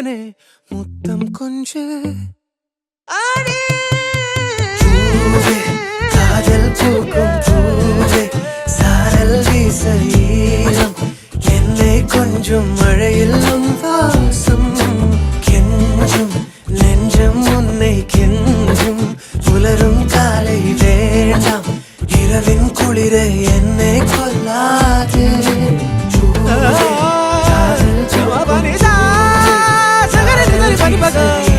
தேனே முத்தம் கொஞ்சு காதல் பூக்கும் பூவே சாரல் வீச ஈரம் என்னை கொஞ்சம் மழையில் வாசம் கெஞ்சும் நெஞ்சம் உன்னை கெஞ்சும் புலரும் காலை வேண்டாம் இரவின் குளிரை என்னை கொல்லாது காதல்